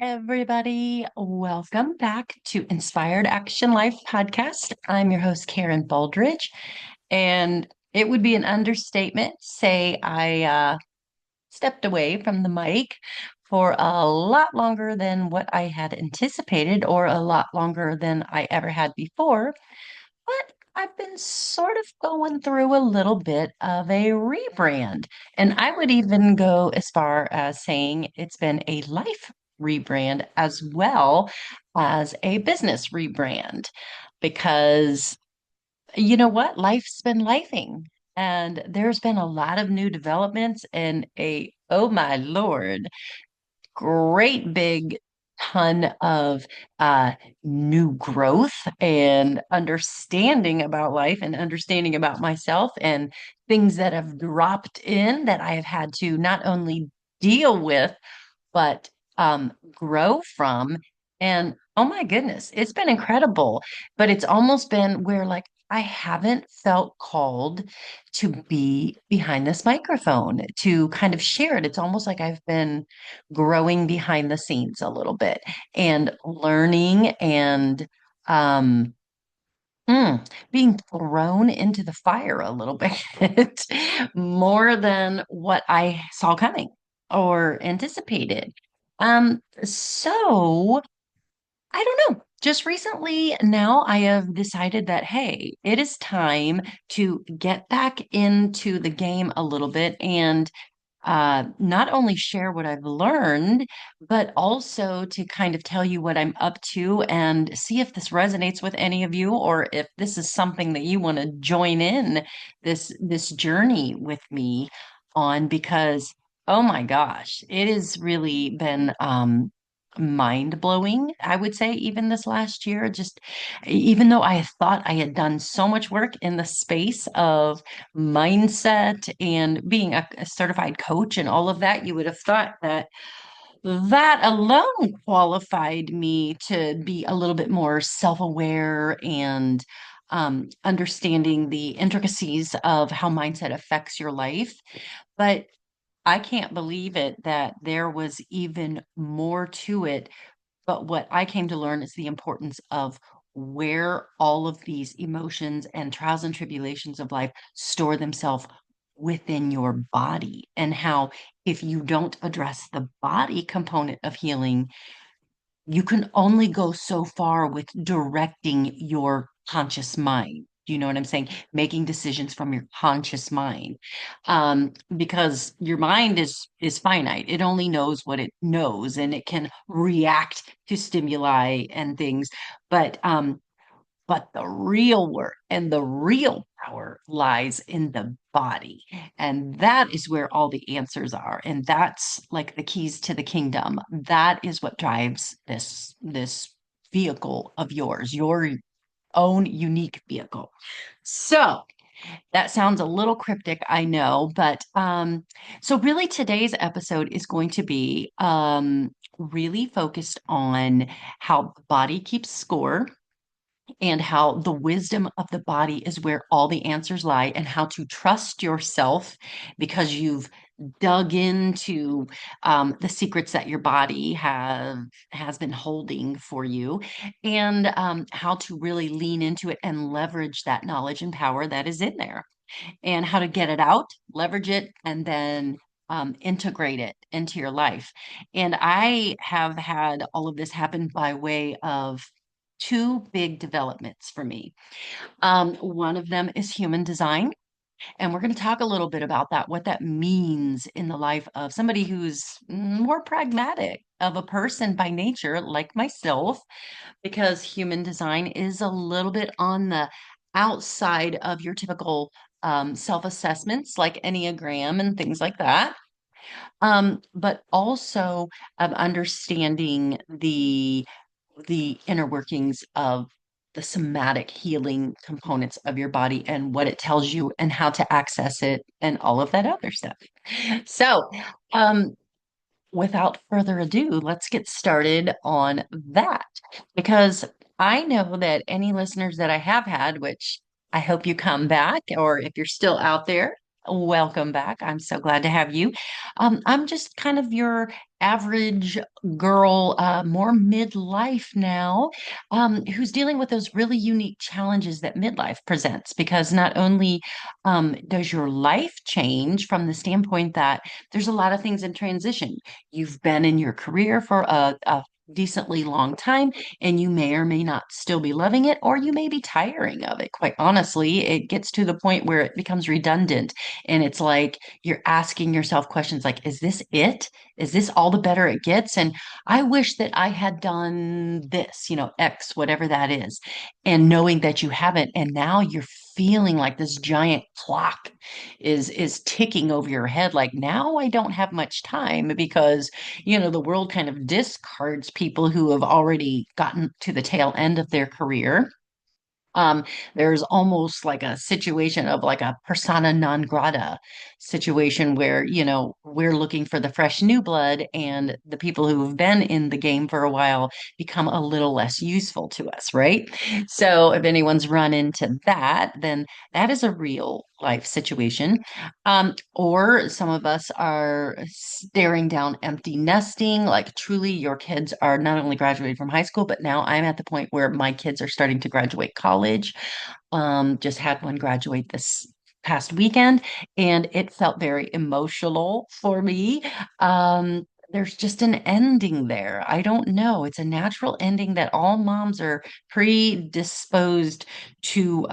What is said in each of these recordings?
everybody. Welcome back to Inspired Action Life podcast. I'm your host, Karen Baldridge, and it would be an understatement to say I stepped away from the mic for a lot longer than what I had anticipated, or a lot longer than I ever had before. But I've been sort of going through a little bit of a rebrand. And I would even go as far as saying it's been a life rebrand as well as a business rebrand. Because you know what? Life's been lifing. And there's been a lot of new developments and oh my Lord, great big ton of uh, new growth and understanding about life and understanding about myself and things that have dropped in that I have had to not only deal with, but grow from. And oh my goodness, it's been incredible. But it's almost been where like I haven't felt called to be behind this microphone to kind of share it. It's almost like I've been growing behind the scenes a little bit and learning and um being thrown into the fire a little bit more than what I saw coming or anticipated. So I don't know. Just recently, now I have decided that, hey, it is time to get back into the game a little bit and not only share what I've learned, but also to kind of tell you what I'm up to and see if this resonates with any of you or if this is something that you want to join in this journey with me on because oh my gosh, it has really been mind blowing, I would say, even this last year. Just even though I thought I had done so much work in the space of mindset and being a certified coach and all of that, you would have thought that that alone qualified me to be a little bit more self-aware and understanding the intricacies of how mindset affects your life. But I can't believe it that there was even more to it. But what I came to learn is the importance of where all of these emotions and trials and tribulations of life store themselves within your body, and how if you don't address the body component of healing, you can only go so far with directing your conscious mind. Do you know what I'm saying? Making decisions from your conscious mind, because your mind is finite. It only knows what it knows, and it can react to stimuli and things. But the real work and the real power lies in the body. And that is where all the answers are. And that's like the keys to the kingdom. That is what drives this vehicle of yours, your own unique vehicle. So that sounds a little cryptic, I know, but so really today's episode is going to be really focused on how the body keeps score and how the wisdom of the body is where all the answers lie, and how to trust yourself because you've dug into the secrets that your body has been holding for you, and how to really lean into it and leverage that knowledge and power that is in there, and how to get it out, leverage it, and then integrate it into your life. And I have had all of this happen by way of two big developments for me. One of them is human design. And we're going to talk a little bit about that, what that means in the life of somebody who's more pragmatic of a person by nature, like myself, because human design is a little bit on the outside of your typical self-assessments like Enneagram and things like that. But also understanding the inner workings of the somatic healing components of your body and what it tells you and how to access it and all of that other stuff. So, um, without further ado, let's get started on that because I know that any listeners that I have had, which I hope you come back, or if you're still out there, Welcome back. I'm so glad to have you. I'm just kind of your average girl, more midlife now, who's dealing with those really unique challenges that midlife presents. Because not only does your life change from the standpoint that there's a lot of things in transition. You've been in your career for a decently long time, and you may or may not still be loving it, or you may be tiring of it. Quite honestly, it gets to the point where it becomes redundant and it's like you're asking yourself questions like, is this it? Is this all the better it gets? And I wish that I had done this, X, whatever that is. And knowing that you haven't, and now you're feeling like this giant clock is ticking over your head. Like now I don't have much time because, the world kind of discards people who have already gotten to the tail end of their career. um, there's almost like a situation of like a persona non grata situation where, we're looking for the fresh new blood, and the people who have been in the game for a while become a little less useful to us, right? So if anyone's run into that, then that is a real life situation. Or some of us are staring down empty nesting, like truly your kids are not only graduated from high school, but now I'm at the point where my kids are starting to graduate college. Just had one graduate this past weekend, and it felt very emotional for me. There's just an ending there. I don't know. It's a natural ending that all moms are predisposed to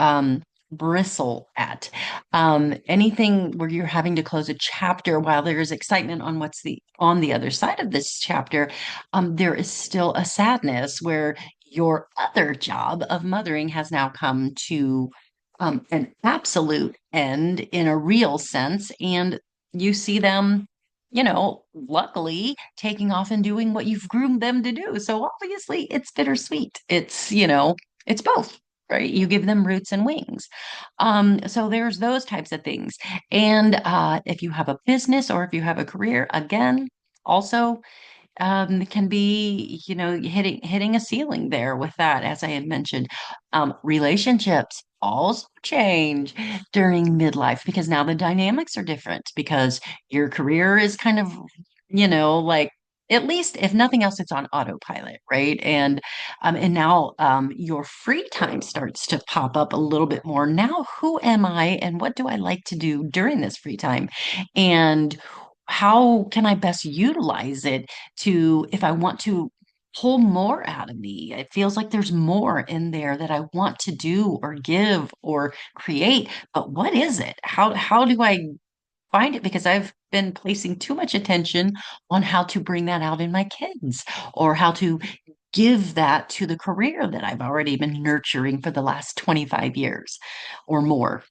bristle at. Anything where you're having to close a chapter while there's excitement on what's the on the other side of this chapter, there is still a sadness where your other job of mothering has now come to an absolute end in a real sense. And you see them, luckily taking off and doing what you've groomed them to do. So obviously it's bittersweet. It's both. Right. You give them roots and wings. So there's those types of things. And if you have a business or if you have a career, again, also can be, hitting a ceiling there with that, as I had mentioned. Relationships also change during midlife because now the dynamics are different because your career is kind of, like at least if nothing else, it's on autopilot, right? And now your free time starts to pop up a little bit more. Now, who am I and what do I like to do during this free time? And how can I best utilize it to, if I want to pull more out of me? It feels like there's more in there that I want to do or give or create, but what is it? How do I find it? Because I've been placing too much attention on how to bring that out in my kids or how to give that to the career that I've already been nurturing for the last 25 years or more.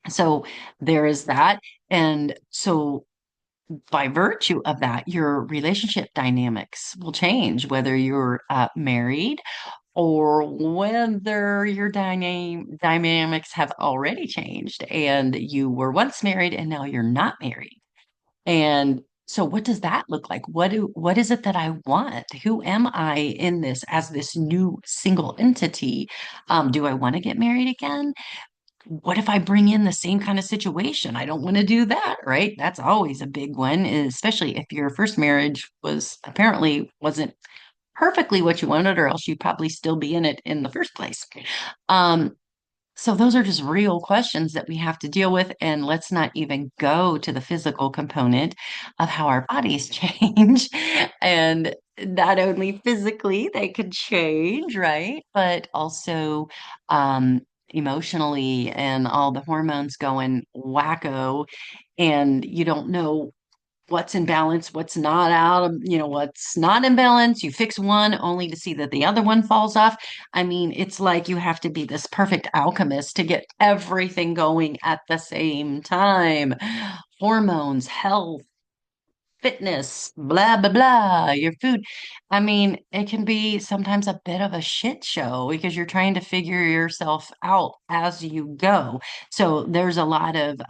So there is that. And so by virtue of that, your relationship dynamics will change, whether you're married or whether your dynamics have already changed and you were once married and now you're not married. And so what does that look like? What is it that I want? Who am I in this as this new single entity? Do I want to get married again? What if I bring in the same kind of situation? I don't want to do that, right? That's always a big one, especially if your first marriage was apparently wasn't perfectly what you wanted, or else you'd probably still be in it in the first place. Um, so those are just real questions that we have to deal with. And let's not even go to the physical component of how our bodies change. And not only physically, they could change, right? But also emotionally and all the hormones going wacko. And you don't know what's in balance, what's not out of, what's not in balance. You fix one only to see that the other one falls off. I mean, it's like you have to be this perfect alchemist to get everything going at the same time. Hormones, health, fitness, blah, blah, blah, your food. I mean, it can be sometimes a bit of a shit show because you're trying to figure yourself out as you go. So there's a lot of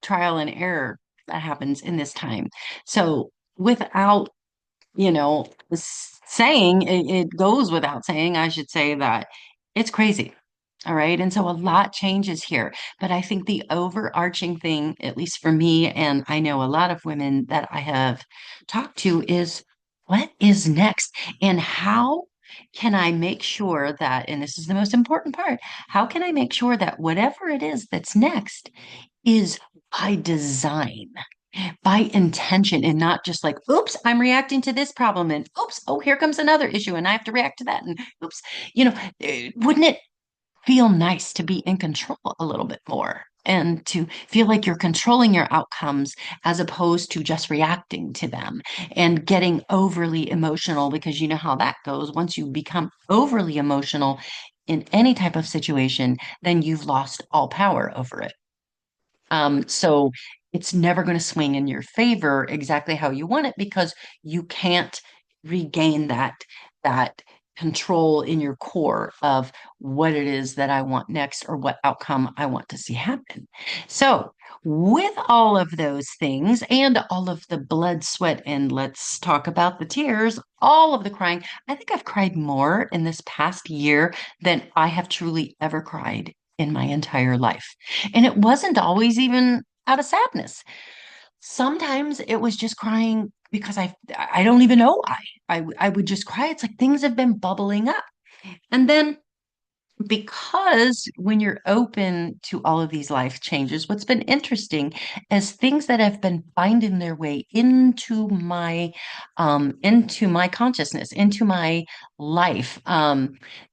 trial and error that happens in this time. So without, saying, it goes without saying, I should say that it's crazy. All right. And so a lot changes here. But I think the overarching thing, at least for me, and I know a lot of women that I have talked to, is what is next? And how can I make sure that, and this is the most important part, how can I make sure that whatever it is that's next is by design, by intention, and not just like, oops, I'm reacting to this problem, and oops, oh, here comes another issue, and I have to react to that, and oops, wouldn't it feel nice to be in control a little bit more and to feel like you're controlling your outcomes as opposed to just reacting to them and getting overly emotional because you know how that goes. Once you become overly emotional in any type of situation, then you've lost all power over it. So it's never going to swing in your favor exactly how you want it because you can't regain that control in your core of what it is that I want next or what outcome I want to see happen. So with all of those things and all of the blood, sweat, and let's talk about the tears, all of the crying, I think I've cried more in this past year than I have truly ever cried in my entire life. And it wasn't always even out of sadness. Sometimes it was just crying because I don't even know why. I would just cry. It's like things have been bubbling up. And then because when you're open to all of these life changes, what's been interesting is things that have been finding their way into my consciousness, into my life,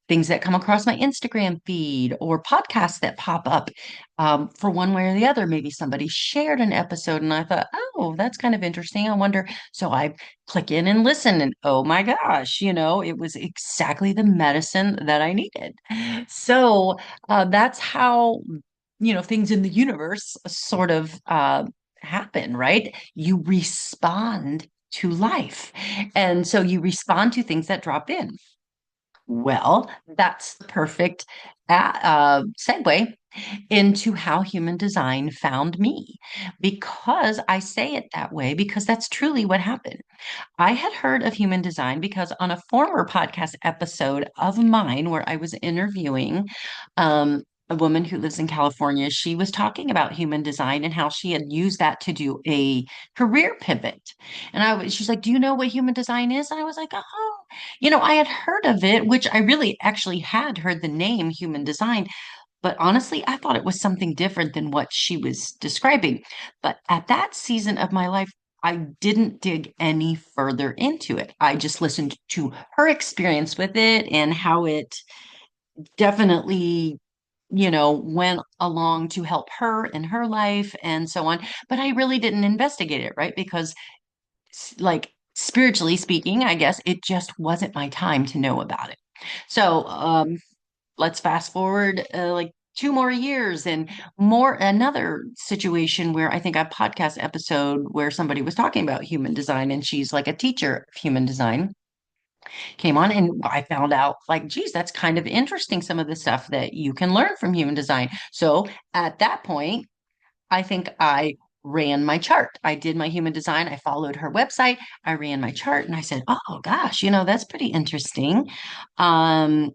things that come across my Instagram feed or podcasts that pop up for one way or the other. Maybe somebody shared an episode and I thought, oh, that's kind of interesting. I wonder. So I click in and listen, and oh my gosh, it was exactly the medicine that I needed. So that's how, things in the universe sort of happen, right? You respond to life. And so you respond to things that drop in. Well, that's the perfect segue into how human design found me. Because I say it that way, because that's truly what happened. I had heard of human design because on a former podcast episode of mine, where I was interviewing a woman who lives in California, she was talking about human design and how she had used that to do a career pivot. And she's like, "Do you know what human design is?" And I was like, "Oh, I had heard of it, which I really actually had heard the name human design, but honestly, I thought it was something different than what she was describing. But at that season of my life, I didn't dig any further into it. I just listened to her experience with it and how it definitely, went along to help her in her life and so on. But I really didn't investigate it, right? Because, like, spiritually speaking, I guess it just wasn't my time to know about it. So, let's fast forward like 2 more years and more another situation where I think a podcast episode where somebody was talking about human design and she's like a teacher of human design came on and I found out like, geez, that's kind of interesting, some of the stuff that you can learn from human design. So at that point, I think I ran my chart. I did my human design. I followed her website. I ran my chart and I said, oh gosh, that's pretty interesting. Um,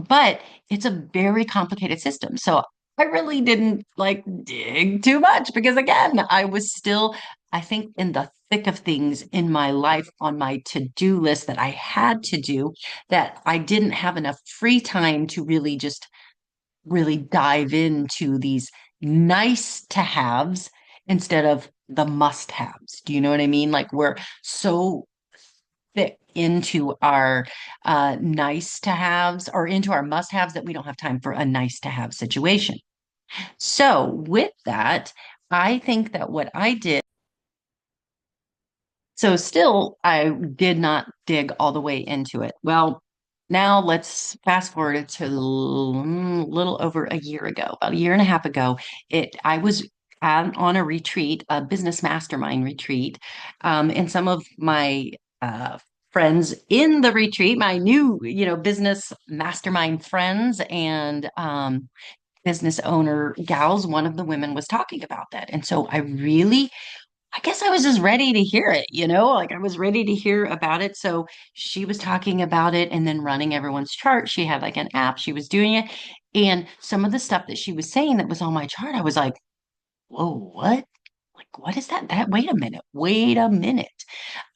but it's a very complicated system. So I really didn't like dig too much because again, I was still, I think, in the thick of things in my life on my to-do list that I had to do that I didn't have enough free time to really dive into these nice to haves instead of the must haves. Do you know what I mean? Like we're so thick into our nice to haves or into our must haves that we don't have time for a nice to have situation. So, with that, I think that what I did so still, I did not dig all the way into it. Well, now let's fast forward to little over a year ago, about a year and a half ago. I was on a retreat, a business mastermind retreat, and some of my friends in the retreat, my new, business mastermind friends and business owner gals, one of the women was talking about that, and so I guess I was just ready to hear it, like I was ready to hear about it. So she was talking about it and then running everyone's chart. She had like an app, she was doing it. And some of the stuff that she was saying that was on my chart, I was like, whoa, what? Like, what is that? Wait a minute, wait a minute.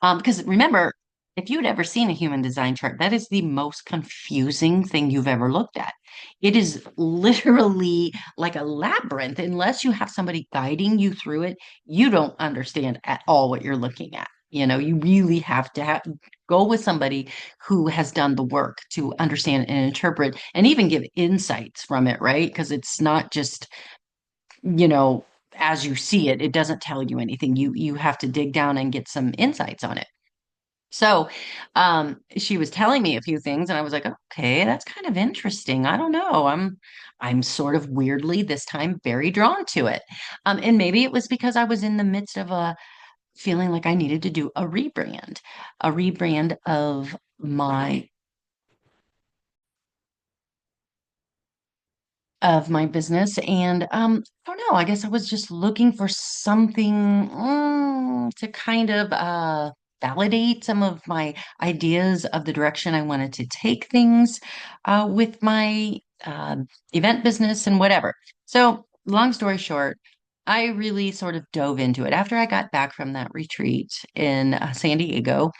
Because remember, if you'd ever seen a human design chart, that is the most confusing thing you've ever looked at. It is literally like a labyrinth. Unless you have somebody guiding you through it, you don't understand at all what you're looking at. You really have to go with somebody who has done the work to understand and interpret and even give insights from it, right? Because it's not just, you know, as you see it, it doesn't tell you anything. You have to dig down and get some insights on it. So, she was telling me a few things, and I was like, okay, that's kind of interesting. I don't know. I'm sort of weirdly this time very drawn to it. And maybe it was because I was in the midst of a feeling like I needed to do a rebrand of my business. And I don't know, I guess I was just looking for something to kind of validate some of my ideas of the direction I wanted to take things with my event business and whatever. So, long story short, I really sort of dove into it after I got back from that retreat in San Diego.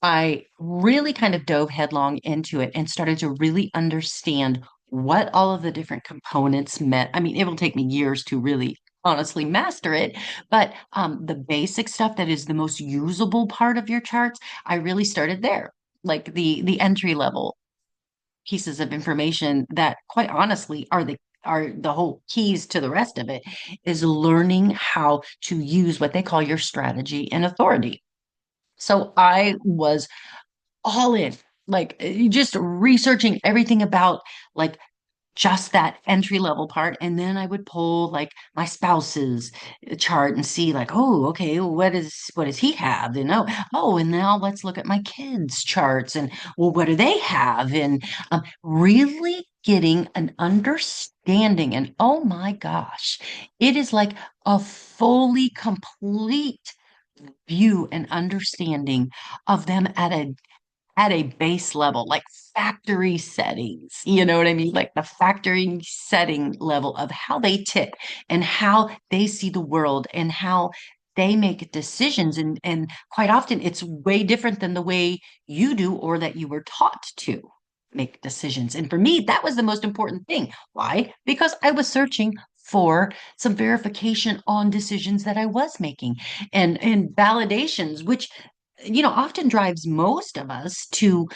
I really kind of dove headlong into it and started to really understand what all of the different components meant. I mean, it will take me years to really honestly master it, but the basic stuff that is the most usable part of your charts, I really started there. Like the entry level pieces of information that quite honestly are the whole keys to the rest of it is learning how to use what they call your strategy and authority. So I was all in, like just researching everything about like just that entry level part. And then I would pull like my spouse's chart and see like, oh, okay, what does he have? And now let's look at my kids' charts and well, what do they have? And really getting an understanding. And oh my gosh, it is like a fully complete view and understanding of them at a base level, like factory settings. You know what I mean? Like the factory setting level of how they tick and how they see the world and how they make decisions. And quite often it's way different than the way you do or that you were taught to make decisions. And for me, that was the most important thing. Why? Because I was searching for some verification on decisions that I was making and validations, which often drives most of us to,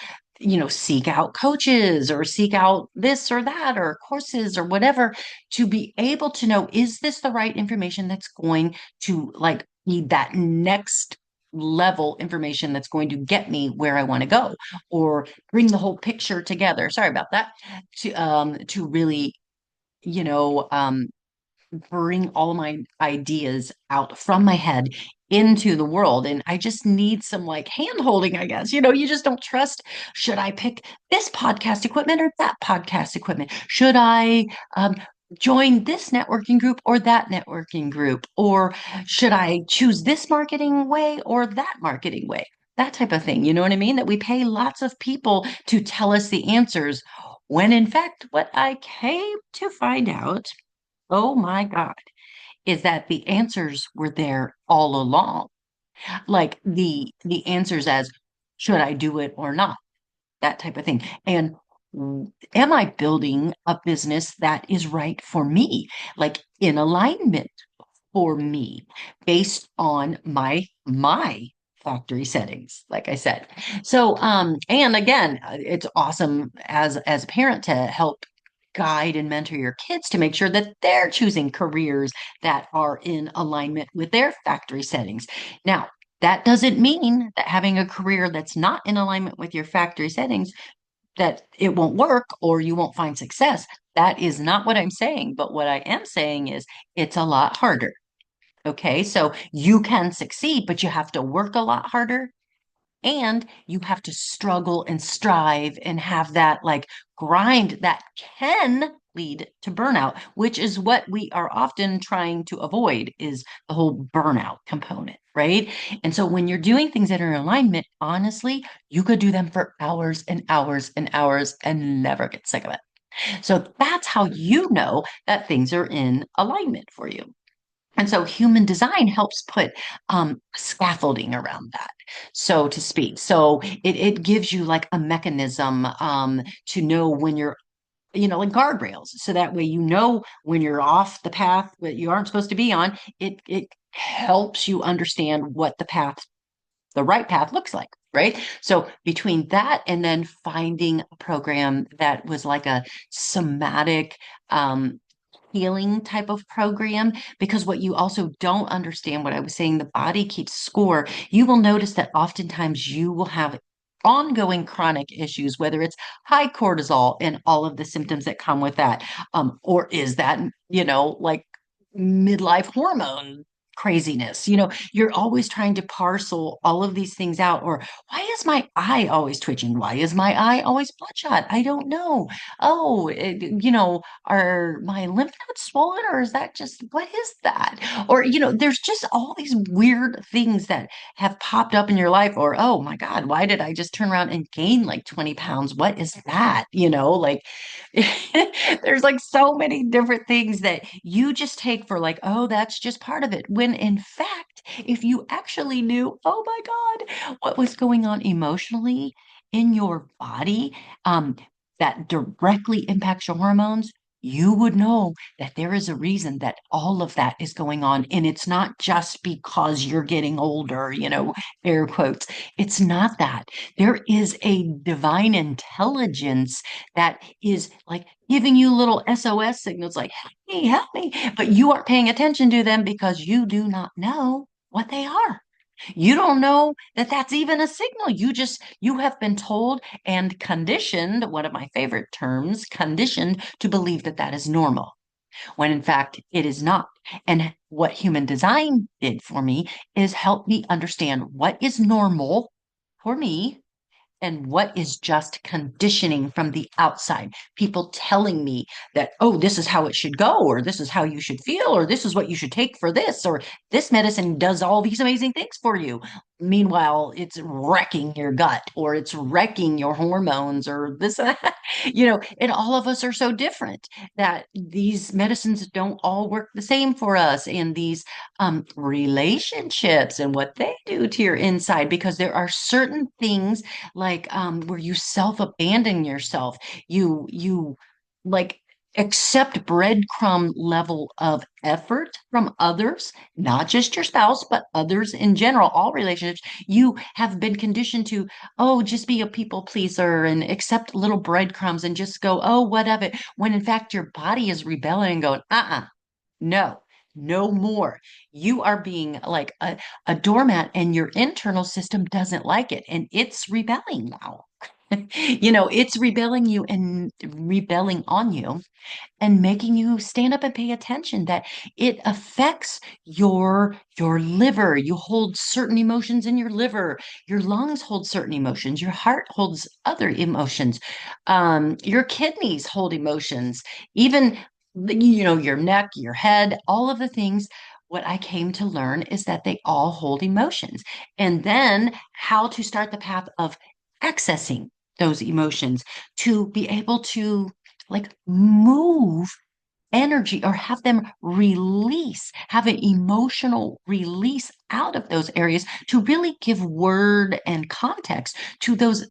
seek out coaches or seek out this or that or courses or whatever to be able to know, is this the right information that's going to like be that next level information that's going to get me where I want to go or bring the whole picture together. Sorry about that. To really, you know, um, bring all my ideas out from my head into the world. And I just need some like hand holding, I guess. You just don't trust. Should I pick this podcast equipment or that podcast equipment? Should I join this networking group or that networking group? Or should I choose this marketing way or that marketing way? That type of thing. You know what I mean? That we pay lots of people to tell us the answers when in fact, what I came to find out, oh my God, is that the answers were there all along. Like the answers as should I do it or not? That type of thing. And am I building a business that is right for me? Like in alignment for me based on my factory settings, like I said. So and again, it's awesome as a parent to help guide and mentor your kids to make sure that they're choosing careers that are in alignment with their factory settings. Now, that doesn't mean that having a career that's not in alignment with your factory settings that it won't work or you won't find success. That is not what I'm saying. But what I am saying is it's a lot harder. Okay. So you can succeed, but you have to work a lot harder and you have to struggle and strive and have that like grind that can lead to burnout, which is what we are often trying to avoid is the whole burnout component, right? And so when you're doing things that are in alignment, honestly, you could do them for hours and hours and hours and never get sick of it. So that's how you know that things are in alignment for you. And so human design helps put scaffolding around that, so to speak. So it gives you like a mechanism to know when you're, like guardrails. So that way, when you're off the path that you aren't supposed to be on, it helps you understand what the right path looks like. Right. So between that and then finding a program that was like a somatic, um, healing type of program, because what you also don't understand, what I was saying, the body keeps score. You will notice that oftentimes you will have ongoing chronic issues, whether it's high cortisol and all of the symptoms that come with that, or is that, like midlife hormone craziness. You're always trying to parcel all of these things out. Or why is my eye always twitching? Why is my eye always bloodshot? I don't know. Oh, are my lymph nodes swollen, or is that just, what is that? Or, there's just all these weird things that have popped up in your life. Or, oh my God, why did I just turn around and gain like 20 pounds? What is that? Like there's like so many different things that you just take for like, oh, that's just part of it. When in fact, if you actually knew, oh my God, what was going on emotionally in your body, um, that directly impacts your hormones, you would know that there is a reason that all of that is going on. And it's not just because you're getting older, air quotes. It's not that. There is a divine intelligence that is like giving you little SOS signals like, hey, help me. But you aren't paying attention to them because you do not know what they are. You don't know that that's even a signal. You have been told and conditioned, one of my favorite terms, conditioned to believe that that is normal, when in fact it is not. And what human design did for me is help me understand what is normal for me and what is just conditioning from the outside. People telling me that, oh, this is how it should go, or this is how you should feel, or this is what you should take for this, or this medicine does all these amazing things for you. Meanwhile, it's wrecking your gut, or it's wrecking your hormones, or this, and all of us are so different that these medicines don't all work the same for us. And these relationships and what they do to your inside, because there are certain things like where you self-abandon yourself, you like accept breadcrumb level of effort from others, not just your spouse but others in general, all relationships. You have been conditioned to, oh, just be a people pleaser and accept little breadcrumbs and just go, oh, what of it, when in fact your body is rebelling and going, no, no more. You are being like a doormat, and your internal system doesn't like it, and it's rebelling now. It's rebelling you and rebelling on you, and making you stand up and pay attention that it affects your liver. You hold certain emotions in your liver. Your lungs hold certain emotions. Your heart holds other emotions. Your kidneys hold emotions. Even your neck, your head, all of the things. What I came to learn is that they all hold emotions, and then how to start the path of accessing those emotions to be able to like move energy, or have them release, have an emotional release out of those areas to really give word and context to those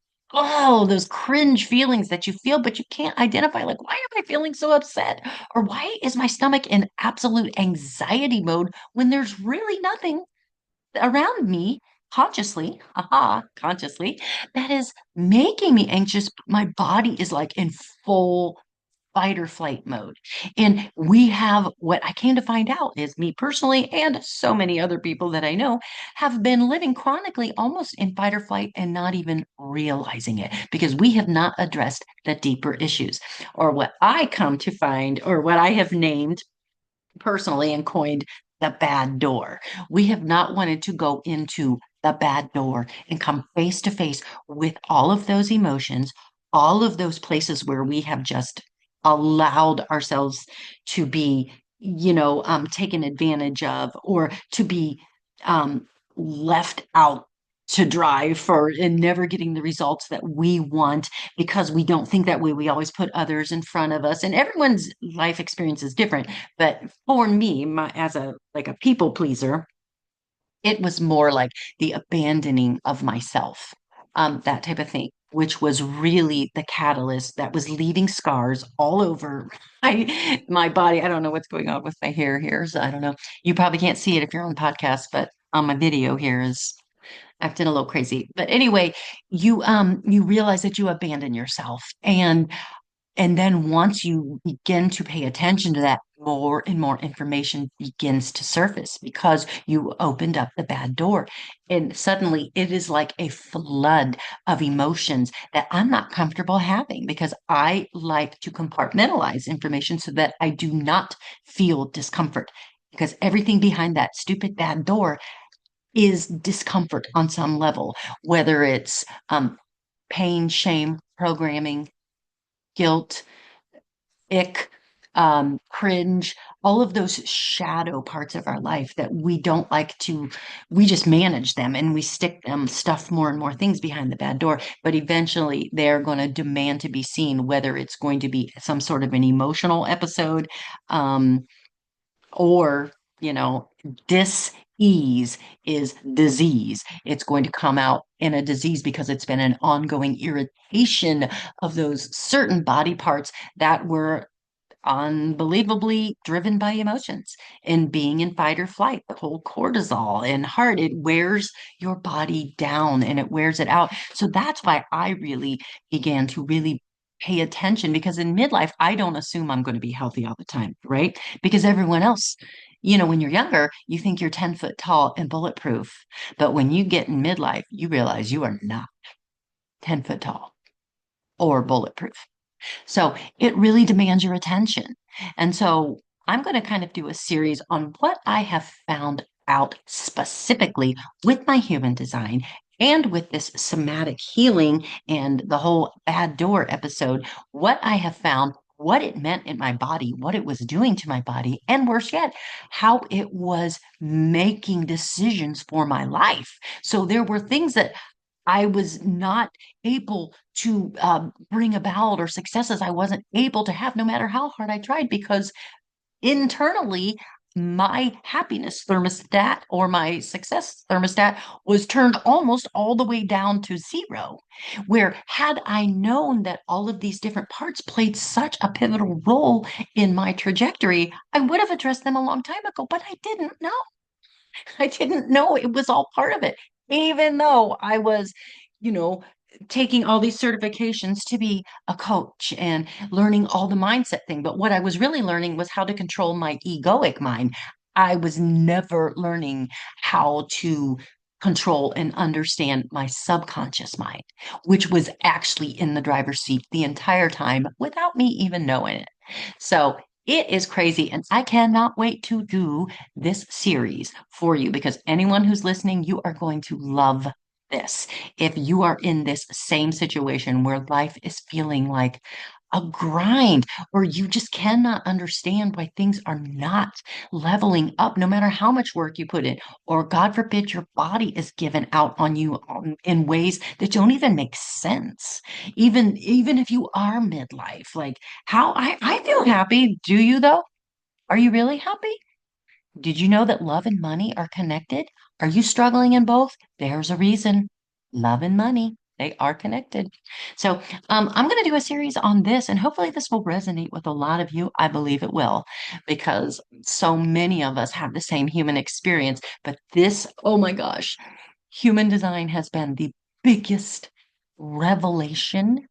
cringe feelings that you feel, but you can't identify. Like, why am I feeling so upset? Or why is my stomach in absolute anxiety mode when there's really nothing around me consciously, that is making me anxious? My body is like in full fight or flight mode. And we have, what I came to find out is, me personally and so many other people that I know have been living chronically almost in fight or flight and not even realizing it, because we have not addressed the deeper issues. Or what I come to find, or what I have named personally and coined, the bad door. We have not wanted to go into the bad door and come face to face with all of those emotions, all of those places where we have just allowed ourselves to be, taken advantage of, or to be left out to drive for and never getting the results that we want because we don't think that way. We always put others in front of us, and everyone's life experience is different. But for me, as a like a people pleaser, it was more like the abandoning of myself, that type of thing, which was really the catalyst that was leaving scars all over my body. I don't know what's going on with my hair here, so I don't know. You probably can't see it if you're on the podcast, but on my video here is acting a little crazy. But anyway, you realize that you abandon yourself, and then once you begin to pay attention to that, more and more information begins to surface because you opened up the bad door. And suddenly it is like a flood of emotions that I'm not comfortable having because I like to compartmentalize information so that I do not feel discomfort. Because everything behind that stupid bad door is discomfort on some level, whether it's pain, shame, programming, guilt, ick, cringe, all of those shadow parts of our life that we don't like to, we just manage them and we stick them, stuff more and more things behind the bad door. But eventually they're going to demand to be seen, whether it's going to be some sort of an emotional episode, um, or, you know, dis-ease is disease. It's going to come out in a disease because it's been an ongoing irritation of those certain body parts that were unbelievably driven by emotions and being in fight or flight. The whole cortisol and heart, it wears your body down and it wears it out. So that's why I really began to really pay attention because in midlife, I don't assume I'm going to be healthy all the time, right? Because everyone else, when you're younger, you think you're 10 foot tall and bulletproof. But when you get in midlife, you realize you are not 10 foot tall or bulletproof. So it really demands your attention. And so I'm going to kind of do a series on what I have found out specifically with my human design and with this somatic healing and the whole bad door episode, what I have found. What it meant in my body, what it was doing to my body, and worse yet, how it was making decisions for my life. So there were things that I was not able to bring about or successes I wasn't able to have no matter how hard I tried because internally my happiness thermostat or my success thermostat was turned almost all the way down to zero. Where had I known that all of these different parts played such a pivotal role in my trajectory, I would have addressed them a long time ago, but I didn't know. I didn't know it was all part of it, even though I was, you know, taking all these certifications to be a coach and learning all the mindset thing. But what I was really learning was how to control my egoic mind. I was never learning how to control and understand my subconscious mind, which was actually in the driver's seat the entire time without me even knowing it. So it is crazy. And I cannot wait to do this series for you because anyone who's listening, you are going to love this. If you are in this same situation where life is feeling like a grind, or you just cannot understand why things are not leveling up, no matter how much work you put in, or God forbid, your body is given out on you in ways that don't even make sense. Even if you are midlife, like how I feel happy. Do you though? Are you really happy? Did you know that love and money are connected? Are you struggling in both? There's a reason. Love and money, they are connected. So, I'm going to do a series on this, and hopefully, this will resonate with a lot of you. I believe it will, because so many of us have the same human experience. But this, oh my gosh, human design has been the biggest revelation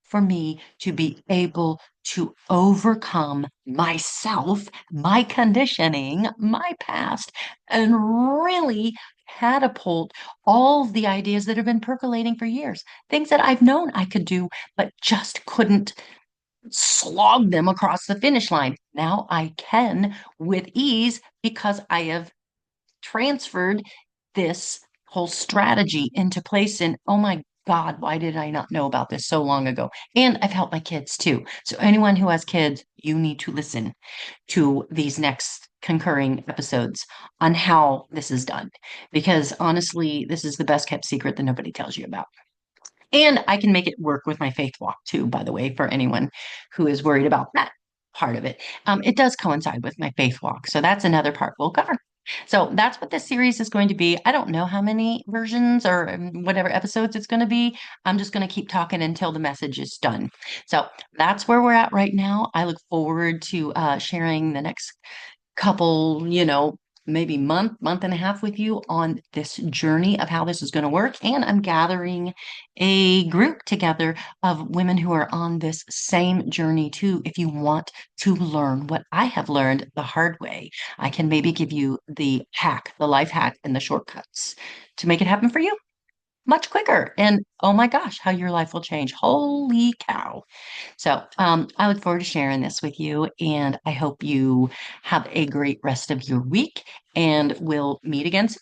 for me to be able to overcome myself, my conditioning, my past, and really catapult all of the ideas that have been percolating for years, things that I've known I could do, but just couldn't slog them across the finish line. Now I can with ease because I have transferred this whole strategy into place. And oh my God, why did I not know about this so long ago? And I've helped my kids too. So anyone who has kids, you need to listen to these next concurring episodes on how this is done. Because honestly, this is the best kept secret that nobody tells you about. And I can make it work with my faith walk too, by the way, for anyone who is worried about that part of it. It does coincide with my faith walk. So that's another part we'll cover. So that's what this series is going to be. I don't know how many versions or whatever episodes it's going to be. I'm just going to keep talking until the message is done. So that's where we're at right now. I look forward to sharing the next couple, maybe month and a half with you on this journey of how this is going to work. And I'm gathering a group together of women who are on this same journey too. If you want to learn what I have learned the hard way, I can maybe give you the hack, the life hack, and the shortcuts to make it happen for you much quicker. And oh my gosh, how your life will change. Holy cow. So I look forward to sharing this with you, and I hope you have a great rest of your week, and we'll meet again soon.